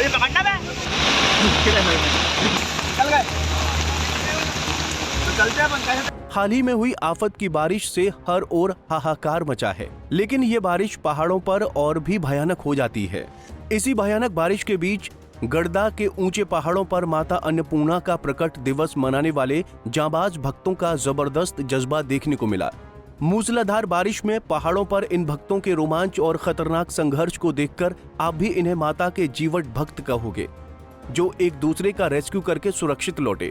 अभी पकड़ना मैं चल गए तो चलते हैं। हाल ही में हुई आफत की बारिश से हर ओर हाहाकार मचा है, लेकिन ये बारिश पहाड़ों पर और भी भयानक हो जाती है। इसी भयानक बारिश के बीच गड़दा के ऊंचे पहाड़ों पर माता अन्नपूर्णा का प्रकट दिवस मनाने वाले जांबाज भक्तों का जबरदस्त जज्बा देखने को मिला। मूसलाधार बारिश में पहाड़ों पर इन भक्तों के रोमांच और खतरनाक संघर्ष को देखकर आप भी इन्हें माता के जीवट भक्त कहोगे, जो एक दूसरे का रेस्क्यू करके सुरक्षित लौटे।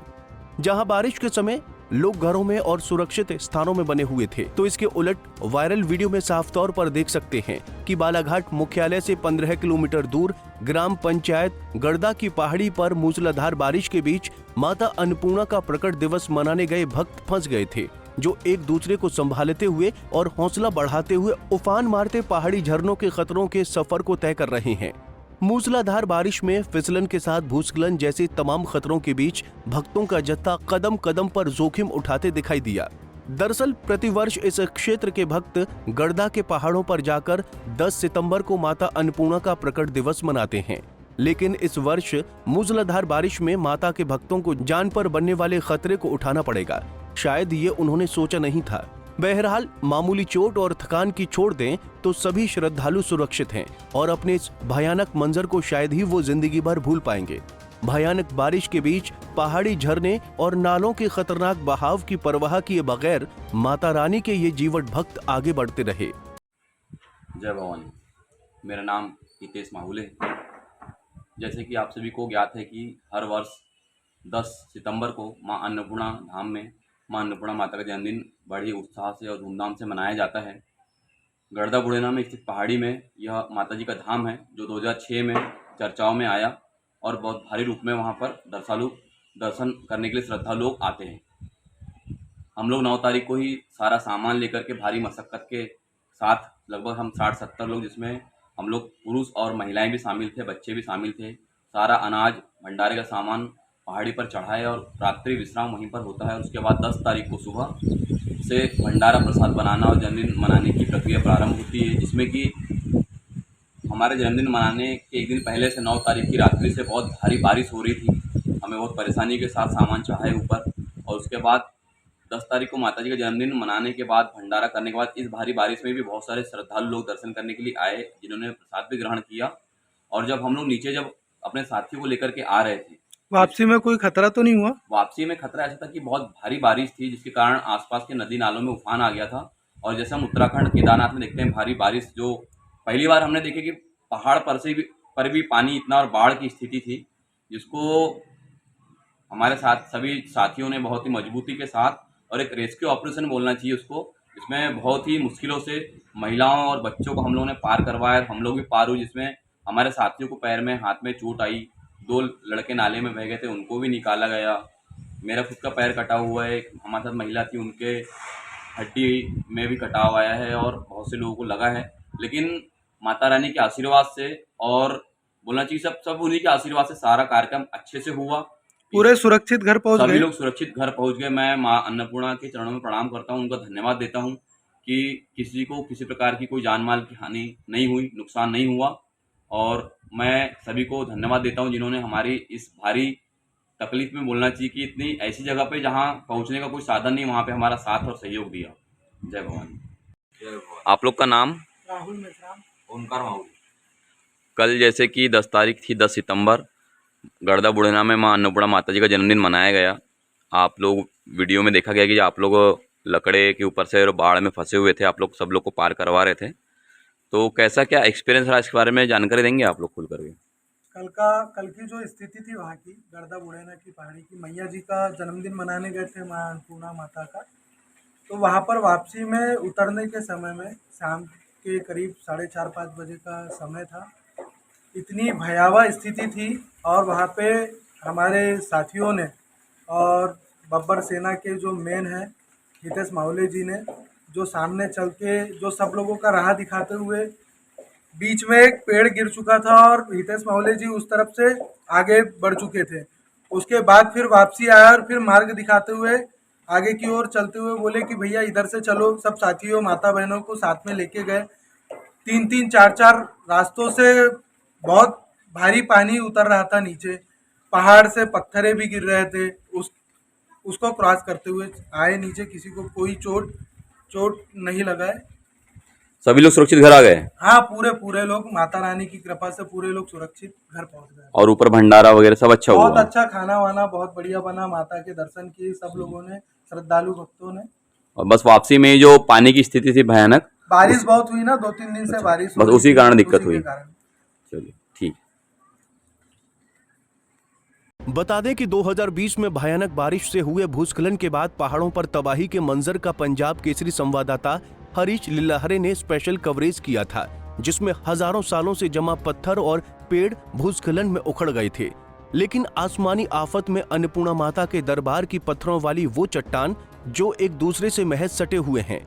जहां बारिश के समय लोग घरों में और सुरक्षित स्थानों में बने हुए थे, तो इसके उलट वायरल वीडियो में साफ तौर पर देख सकते हैं कि बालाघाट मुख्यालय से 15 किलोमीटर दूर ग्राम पंचायत गड़दा की पहाड़ी पर मूसलाधार बारिश के बीच माता अन्नपूर्णा का प्रकट दिवस मनाने गए भक्त फंस गए थे, जो एक दूसरे को संभालते हुए और हौसला बढ़ाते हुए उफान मारते पहाड़ी झरनों के खतरों के सफर को तय कर रहे हैं। मूसलाधार बारिश में फिसलन के साथ भूस्खलन जैसे तमाम खतरों के बीच भक्तों का जत्था कदम कदम पर जोखिम उठाते दिखाई दिया। दरअसल प्रतिवर्ष इस क्षेत्र के भक्त गड़दा के पहाड़ों पर जाकर 10 सितंबर को माता अन्नपूर्णा का प्रकट दिवस मनाते हैं, लेकिन इस वर्ष मूसलाधार बारिश में माता के भक्तों को जान पर बनने वाले खतरे को उठाना पड़ेगा। शायद ये उन्होंने सोचा नहीं था। बहरहाल मामूली चोट और थकान की छोड़ दें तो सभी श्रद्धालु सुरक्षित हैं और अपने इस भयानक मंजर को शायद ही वो जिंदगी भर भूल पाएंगे। भयानक बारिश के बीच पहाड़ी झरने और नालों के खतरनाक बहाव की परवाह किए बगैर माता रानी के ये जीवट भक्त आगे बढ़ते रहे। जय भवानी। मेरा नाम हितेश माहुले है। जैसे कि आप सभी को ज्ञात है कि हर वर्ष 10 सितंबर को मां अन्नपूर्णा धाम में मां अन्नपूर्णा माता का जन्मदिन बड़ी उत्साह से और धूमधाम से मनाया जाता है। गड़दा बुढ़ेना में स्थित पहाड़ी में यह माता जी का धाम है, जो 2006 में चर्चाओं में आया और बहुत भारी रूप में वहां पर दर्शन करने के लिए श्रद्धालु लोग आते हैं। हम लोग 9 तारीख को ही सारा सामान लेकर के भारी मशक्क़त के साथ लगभग हम 60-70 लोग, जिसमें हम लोग पुरुष और महिलाएं भी शामिल थे, बच्चे भी शामिल थे, सारा अनाज भंडारे का सामान पहाड़ी पर चढ़ाए और रात्रि विश्राम वहीं पर होता है। उसके बाद 10 तारीख को सुबह से भंडारा प्रसाद बनाना और जन्मदिन मनाने की प्रक्रिया प्रारंभ होती है, जिसमें कि हमारे जन्मदिन मनाने के एक दिन पहले से 9 तारीख की रात्रि से बहुत भारी बारिश हो रही थी। हमें बहुत परेशानी के साथ सामान चढ़ाए ऊपर, और उसके बाद 10 तारीख को माता जी का जन्मदिन मनाने के बाद भंडारा करने के बाद इस भारी बारिश में भी बहुत सारे श्रद्धालु लोग दर्शन करने के लिए आए, जिन्होंने प्रसाद भी ग्रहण किया। और जब हम लोग नीचे जब अपने साथियों को लेकर के आ रहे थे, वापसी में कोई खतरा तो नहीं हुआ? वापसी में खतरा ऐसा था कि बहुत भारी बारिश थी, जिसके कारण आसपास के नदी नालों में उफान आ गया था। और जैसे हम उत्तराखंड केदारनाथ में देखते हैं भारी बारिश, जो पहली बार हमने देखी कि पहाड़ पर भी पानी इतना और बाढ़ की स्थिति थी, जिसको हमारे साथ सभी साथियों ने बहुत ही मजबूती के साथ और एक रेस्क्यू ऑपरेशन बोलना चाहिए उसको, इसमें बहुत ही मुश्किलों से महिलाओं और बच्चों को हम लोगों ने पार करवाया। हम लोग भी पार हुए, जिसमें हमारे साथियों को पैर में हाथ में चोट आई, 2 लड़के नाले में बह गए थे, उनको भी निकाला गया। मेरा खुद का पैर कटा हुआ है, हमारे साथ महिला थी, उनके हड्डी में भी कटाव आया है और बहुत से लोगों को लगा है। लेकिन माता रानी के आशीर्वाद से और बोलना चाहिए सब उन्हीं के आशीर्वाद से सारा कार्यक्रम अच्छे से हुआ। पूरे सुरक्षित घर पहुंच गए, सभी लोग सुरक्षित घर पहुंच गए। मैं मां अन्नपूर्णा के चरणों में प्रणाम करता हूं, उनका धन्यवाद देता हूं कि किसी को किसी प्रकार की कोई जान माल की हानि नहीं हुई, नुकसान नहीं हुआ। और मैं सभी को धन्यवाद देता हूं जिन्होंने हमारी इस भारी तकलीफ में, बोलना चाहिए कि इतनी ऐसी जगह पे जहां पहुंचने का कोई साधन नहीं, वहां पे हमारा साथ और सहयोग दिया। जय भवानी। आप लोग का नाम? राहुल मेश्राम। ओंकार माहू। कल जैसे कि 10 तारीख थी, 10 सितंबर, गड़दा बुढ़ेना में मां अन्नपूर्णा माता जी का जन्मदिन मनाया गया। आप लोग वीडियो में देखा गया कि आप लोग लकड़े के ऊपर से बाढ़ में फंसे हुए थे, आप लोग सब लोग को पार करवा रहे थे। तो कैसा क्या एक्सपीरियंस रहा, इसके बारे में जानकारी देंगे आप लोग खुल करके? कल की जो स्थिति थी वहाँ की गड़दा बुढ़ेना की पहाड़ी की, मैया जी का जन्मदिन मनाने गए थे माँ अन्नपूर्णा माता का। तो वहाँ पर वापसी में उतरने के समय में शाम के करीब 4:30-5 बजे का समय था। इतनी भयावह स्थिति थी और वहाँ पे हमारे साथियों ने और बब्बर सेना के जो मेन हैं हितेश माहुले जी ने, जो सामने चल के जो सब लोगों का राह दिखाते हुए, बीच में एक पेड़ गिर चुका था और हितेश माहुले जी उस तरफ से आगे बढ़ चुके थे। उसके बाद फिर वापसी आया और फिर मार्ग दिखाते हुए आगे की ओर चलते हुए बोले कि भैया इधर से चलो। सब साथियों माता बहनों को साथ में लेके गए। 3-3, 4-4 रास्तों से बहुत भारी पानी उतर रहा था नीचे, पहाड़ से पत्थरे भी गिर रहे थे। उसको क्रॉस करते हुए आए नीचे, किसी को कोई चोट नहीं लगा है। सभी लोग सुरक्षित घर आ गए? हाँ, पूरे लोग, माता रानी की कृपा से पूरे लोग सुरक्षित घर पहुंच गए। और ऊपर भंडारा वगैरह सब अच्छा हुआ? बहुत अच्छा, खाना वाना बहुत बढ़िया बना, माता के दर्शन किए सब लोगों ने, श्रद्धालु भक्तों ने। और बस वापसी में जो पानी की स्थिति थी भयानक, बारिश बहुत हुई ना, 2-3 दिन से बारिश बस हो रही उसी थी, कारण दिक्कत उसी के हुई। कारण। चलिए ठीक। बता दें कि 2020 में भयानक बारिश से हुए भूस्खलन के बाद पहाड़ों पर तबाही के मंजर का पंजाब केसरी संवाददाता हरीश लिल्लाहरे ने स्पेशल कवरेज किया था, जिसमें हजारों सालों से जमा पत्थर और पेड़ भूस्खलन में उखड़ गए थे। लेकिन आसमानी आफत में अन्नपूर्णा माता के दरबार की पत्थरों वाली वो चट्टान जो एक दूसरे से महज सटे हुए हैं,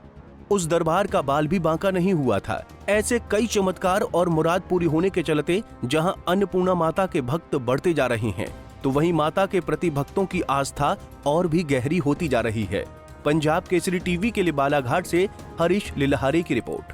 उस दरबार का बाल भी बांका नहीं हुआ था। ऐसे कई चमत्कार और मुराद पूरी होने के चलते जहां अन्नपूर्णा माता के भक्त बढ़ते जा रहे हैं, तो वहीं माता के प्रति भक्तों की आस्था और भी गहरी होती जा रही है। पंजाब केसरी टीवी के लिए बालाघाट से हरीश लिल्लाहरे की रिपोर्ट।